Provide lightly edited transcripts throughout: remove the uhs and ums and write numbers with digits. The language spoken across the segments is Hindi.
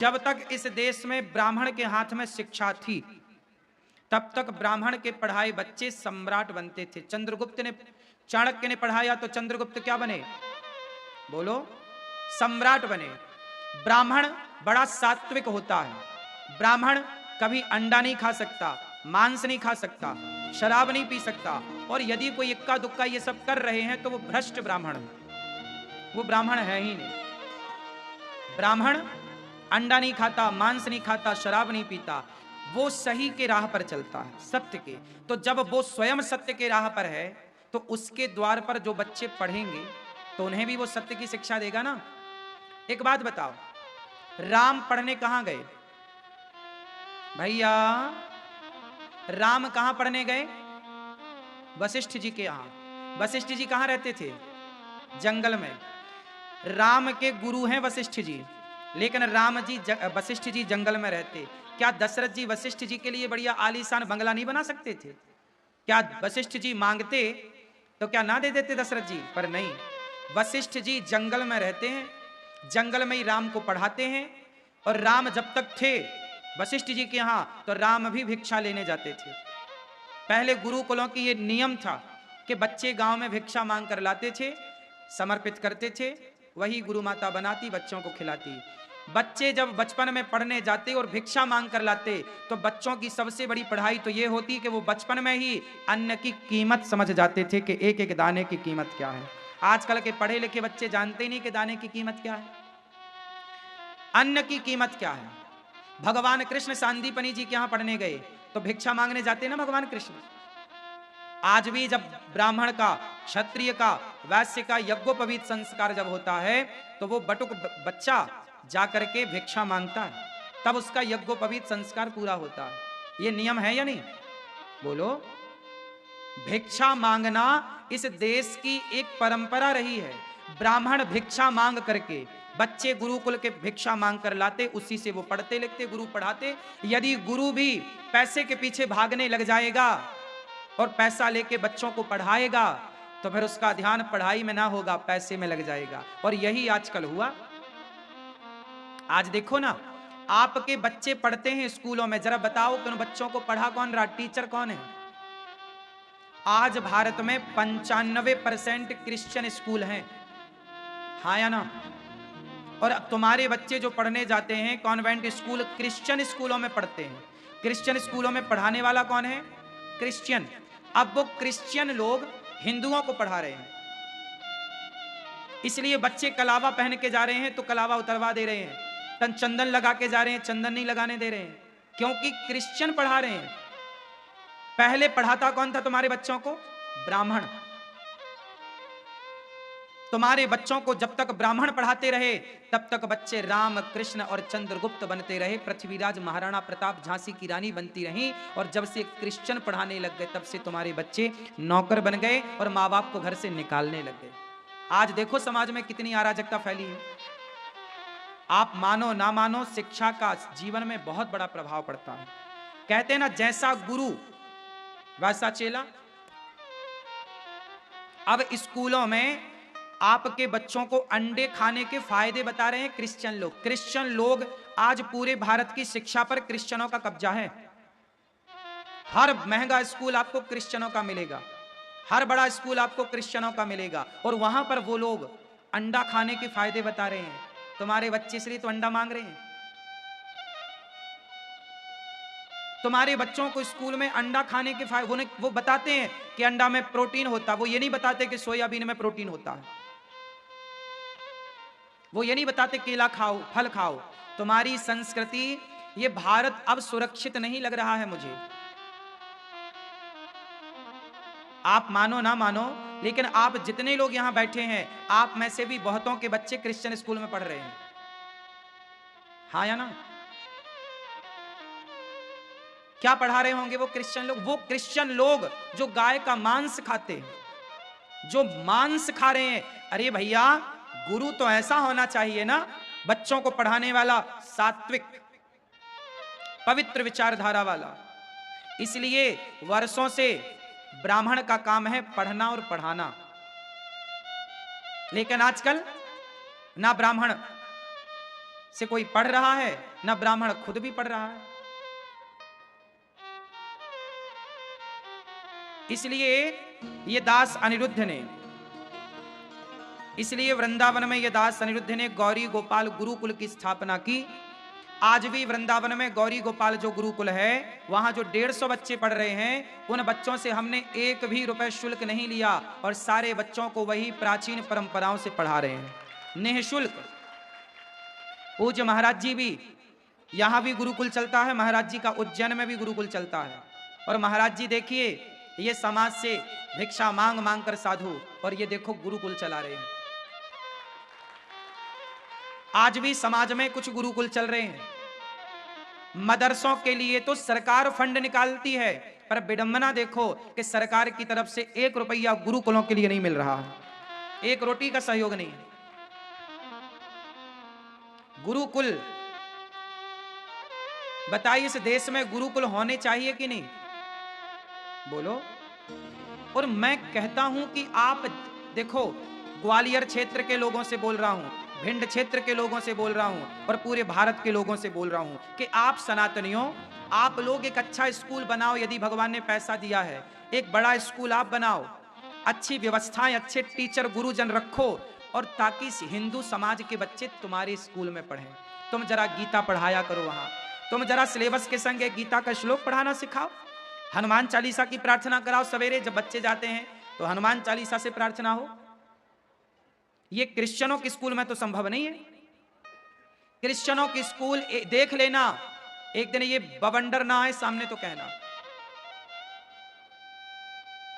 जब तक इस देश में ब्राह्मण के हाथ में शिक्षा थी, तब तक ब्राह्मण के पढ़ाए बच्चे सम्राट बनते थे। चंद्रगुप्त ने, चाणक्य ने पढ़ाया तो चंद्रगुप्त क्या बने? बोलो, सम्राट बने। ब्राह्मण बड़ा सात्विक होता है। ब्राह्मण कभी अंडा नहीं खा सकता, मांस नहीं खा सकता, शराब नहीं पी सकता, और यदि कोई इक्का दुक्का ये सब कर रहे हैं तो वो भ्रष्ट ब्राह्मण है, वो ब्राह्मण है ही नहीं। ब्राह्मण अंडा नहीं खाता, मांस नहीं खाता, शराब नहीं पीता, वो सही के राह पर चलता है, सत्य के। तो जब वो स्वयं सत्य के राह पर है तो उसके द्वार पर जो बच्चे पढ़ेंगे तो उन्हें भी वो सत्य की शिक्षा देगा ना। एक बात बताओ, राम पढ़ने कहां गए भैया? राम कहां पढ़ने गए? वशिष्ठ जी के यहां। वशिष्ठ जी कहां रहते थे? जंगल में। राम के गुरु हैं वशिष्ठ जी, लेकिन राम जी वशिष्ठ जी जंगल में रहते। क्या दशरथ जी वशिष्ठ जी के लिए बढ़िया आलीशान बंगला नहीं बना सकते थे? क्या वशिष्ठ जी मांगते तो क्या ना दे देते दशरथ जी? पर नहीं, वशिष्ठ जी जंगल में रहते हैं, जंगल में ही राम को पढ़ाते हैं। और राम जब तक थे वशिष्ठ जी के यहां तो राम भी भिक्षा लेने जाते थे। पहले गुरुकुलों की ये नियम था कि बच्चे गांव में भिक्षा मांग कर लाते थे, समर्पित करते थे, वही गुरु माता बनाती, बच्चों को खिलाती। बच्चे जब बचपन में पढ़ने जाते और भिक्षा मांग कर लाते तो बच्चों की सबसे बड़ी पढ़ाई तो ये होती कि वो बचपन में ही अन्न की कीमत समझ जाते थे कि एक एक दाने की कीमत क्या है। आजकल के पढ़े लिखे बच्चे जानते नहीं कि दाने की कीमत क्या है, अन्न की कीमत क्या है। भगवान कृष्ण सांदीपनी जी के यहां पढ़ने गए तो भिक्षा मांगने जाते ना भगवान कृष्ण। आज भी जब ब्राह्मण का, क्षत्रिय का, वैश्य का यज्ञोपवीत संस्कार जब होता है तो वो बटुक बच्चा जाकर के भिक्षा मांगता है, तब उसका यज्ञोपवीत संस्कार पूरा होता है। ये नियम है या नहीं? बोलो। भिक्षा मांगना इस देश की एक परंपरा रही है। ब्राह्मण भिक्षा मांग करके, बच्चे गुरुकुल के भिक्षा मांग कर लाते, उसी से वो पढ़ते लिखते, गुरु पढ़ाते। यदि गुरु भी पैसे के पीछे भागने लग जाएगा और पैसा लेके बच्चों को पढ़ाएगा तो फिर उसका ध्यान पढ़ाई में ना होगा, पैसे में लग जाएगा। और यही आजकल हुआ। आज देखो ना, आपके बच्चे पढ़ते हैं स्कूलों में, जरा बताओ कि उन बच्चों को पढ़ा कौन रहा? टीचर कौन है? आज भारत में 95% क्रिश्चियन स्कूल हैं, हाँ या ना? और तुम्हारे बच्चे जो पढ़ने जाते हैं कॉन्वेंट स्कूल, क्रिश्चियन स्कूलों में पढ़ते हैं। क्रिश्चियन स्कूलों में पढ़ाने वाला कौन है? क्रिश्चियन। अब वो क्रिश्चियन लोग हिंदुओं को पढ़ा रहे हैं, इसलिए बच्चे कलावा पहन के जा रहे हैं तो कलावा उतरवा दे रहे हैं, तन चंदन लगा के जा रहे हैं, चंदन नहीं लगाने दे रहे हैं, क्योंकि क्रिश्चियन पढ़ा रहे हैं। पहले पढ़ाता कौन था तुम्हारे बच्चों को? ब्राह्मण। तुम्हारे बच्चों को जब तक ब्राह्मण पढ़ाते रहे तब तक बच्चे राम, कृष्ण और चंद्रगुप्त बनते रहे, पृथ्वीराज, महाराणा प्रताप, झांसी की रानी बनती रहीं। और जब से क्रिश्चियन पढ़ाने लग गए तब से तुम्हारे बच्चे नौकर बन गए और माँ बाप को घर से निकालने लग गए। आज देखो समाज में कितनी अराजकता फैली है। आप मानो ना मानो, शिक्षा का जीवन में बहुत बड़ा प्रभाव पड़ता है। कहते हैं ना, जैसा गुरु वैसा चेला। अब स्कूलों में आपके बच्चों को अंडे खाने के फायदे बता रहे हैं क्रिश्चियन लोग। क्रिश्चियन लोग आज पूरे भारत की शिक्षा पर क्रिश्चियनों का कब्जा है। हर महंगा स्कूल आपको क्रिश्चियनों का मिलेगा, हर बड़ा स्कूल आपको क्रिश्चियनों का मिलेगा, और वहां पर वो लोग अंडा खाने के फायदे बता रहे हैं। तुम्हारे बच्चे इसलिए तो अंडा मांग रहे हैं। तुम्हारे बच्चों को स्कूल में अंडा खाने के फायदे वो बताते हैं कि अंडा में प्रोटीन होता है, वो ये नहीं बताते कि सोयाबीन में प्रोटीन होता है, वो ये नहीं बताते केला खाओ, फल खाओ। तुम्हारी संस्कृति, ये भारत अब सुरक्षित नहीं लग रहा है मुझे। आप मानो ना मानो, लेकिन आप जितने लोग यहां बैठे हैं, आप में से भी बहुतों के बच्चे क्रिश्चियन स्कूल में पढ़ रहे हैं, हाँ या ना? क्या पढ़ा रहे होंगे वो क्रिश्चियन लोग? वो क्रिश्चियन लोग जो गाय का मांस खाते हैं, जो मांस खा रहे हैं। अरे भैया, गुरु तो ऐसा होना चाहिए ना, बच्चों को पढ़ाने वाला, सात्विक, पवित्र विचारधारा वाला। इसलिए वर्षों से ब्राह्मण का काम है पढ़ना और पढ़ाना, लेकिन आजकल ना ब्राह्मण से कोई पढ़ रहा है, ना ब्राह्मण खुद भी पढ़ रहा है। इसलिए ये दास अनिरुद्ध ने, इसलिए वृंदावन में ये दास अनिरुद्ध ने गौरी गोपाल गुरुकुल की स्थापना की। आज भी वृंदावन में गौरी गोपाल जो गुरुकुल है, वहां जो 150 बच्चे पढ़ रहे हैं, उन बच्चों से हमने एक भी रुपए शुल्क नहीं लिया और सारे बच्चों को वही प्राचीन परंपराओं से पढ़ा रहे हैं निःशुल्क। पूज्य महाराज जी भी, यहां भी गुरुकुल चलता है, महाराज जी का उज्जैन में भी गुरुकुल चलता है। और महाराज जी देखिए, ये समाज से भिक्षा मांग मांग कर साधु, और ये देखो गुरुकुल चला रहे हैं। आज भी समाज में कुछ गुरुकुल चल रहे हैं। मदरसों के लिए तो सरकार फंड निकालती है, पर विडंबना देखो कि सरकार की तरफ से 1 रुपया गुरुकुलों के लिए नहीं मिल रहा है, 1 रोटी का सहयोग नहीं। गुरुकुल, बताइए इस देश में गुरुकुल होने चाहिए कि नहीं? बोलो। और मैं कहता हूं कि आप देखो, ग्वालियर क्षेत्र के लोगों से बोल रहा हूं, भिंड क्षेत्र के लोगों से बोल रहा हूं, और पूरे भारत के लोगों से बोल रहा हूं कि आप सनातनियों, आप लोग एक अच्छा स्कूल बनाओ। यदि भगवान ने पैसा दिया है, एक बड़ा स्कूल आप बनाओ, अच्छी व्यवस्थाएं, अच्छे टीचर गुरुजन रखो, और ताकि हिंदू समाज के बच्चे तुम्हारे स्कूल में पढ़ें। तुम जरा गीता पढ़ाया करो वहां, तुम जरा सिलेबस के संग गीता का श्लोक पढ़ाना सिखाओ, हनुमान चालीसा की प्रार्थना कराओ। सवेरे जब बच्चे जाते हैं तो हनुमान चालीसा से प्रार्थना हो। ये क्रिश्चियनों के स्कूल में तो संभव नहीं है। क्रिश्चियनों के स्कूल देख लेना, एक दिन ये बवंडर ना आए सामने तो कहना।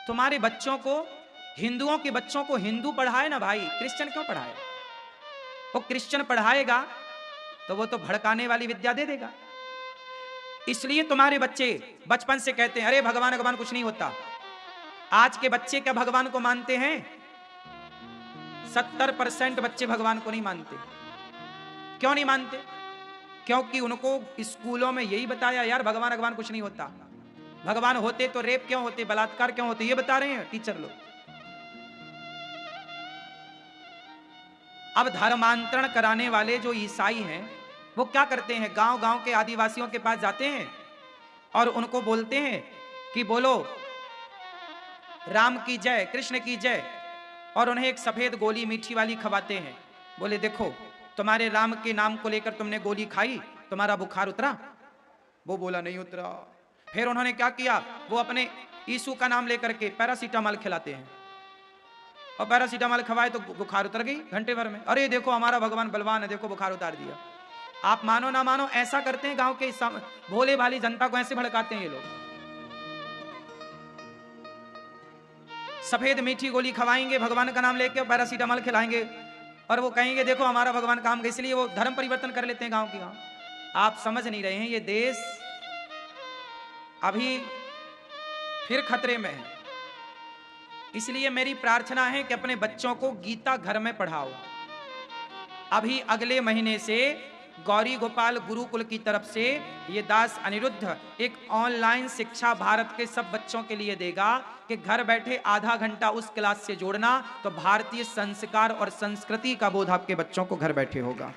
तुम्हारे बच्चों को, हिंदुओं के बच्चों को हिंदू पढ़ाए ना भाई, क्रिश्चियन क्यों पढ़ाए? वो क्रिश्चियन पढ़ाएगा तो वो तो भड़काने वाली विद्या दे देगा। इसलिए तुम्हारे बच्चे बचपन से कहते हैं, अरे भगवान भगवान कुछ नहीं होता। आज के बच्चे क्या भगवान को मानते हैं? 70% बच्चे भगवान को नहीं मानते। क्यों नहीं मानते? क्योंकि उनको स्कूलों में यही बताया, यार भगवान भगवान कुछ नहीं होता। भगवान होते तो रेप क्यों होते, बलात्कार क्यों होते, ये बता रहे हैं टीचर लोग। अब धर्मांतरण कराने वाले जो ईसाई हैं, वो क्या करते हैं, गांव गांव के आदिवासियों के पास जाते हैं और उनको बोलते हैं कि बोलो राम की जय, कृष्ण की जय, और उन्हें एक सफेद गोली मीठी वाली खवाते हैं। बोले देखो, तुम्हारे राम के नाम को लेकर तुमने गोली खाई, तुम्हारा बुखार उतरा? वो बोला नहीं उतरा। फिर उन्होंने क्या किया, वो अपने यीशु का नाम लेकर के पैरासीटामॉल खिलाते हैं, और पैरासीटामॉल खवाए तो बुखार उतर गई घंटे भर में। अरे देखो हमारा भगवान बलवान है, देखो बुखार उतार दिया। आप मानो ना मानो, ऐसा करते हैं गांव के भोले भाली जनता को, ऐसे भड़काते हैं ये लोग। सफेद मीठी गोली खवाएंगे, भगवान का नाम लेके पैरासीटामॉल खिलाएंगे, और वो कहेंगे देखो हमारा भगवान काम। इसलिए वो धर्म परिवर्तन कर लेते हैं गांव की गांव। आप समझ नहीं रहे हैं, ये देश अभी फिर खतरे में है। इसलिए मेरी प्रार्थना है कि अपने बच्चों को गीता घर में पढ़ाओ। अभी अगले महीने से गौरी गोपाल गुरुकुल की तरफ से ये दास अनिरुद्ध एक ऑनलाइन शिक्षा भारत के सब बच्चों के लिए देगा कि घर बैठे आधा घंटा उस क्लास से जोड़ना, तो भारतीय संस्कार और संस्कृति का बोध आपके बच्चों को घर बैठे होगा।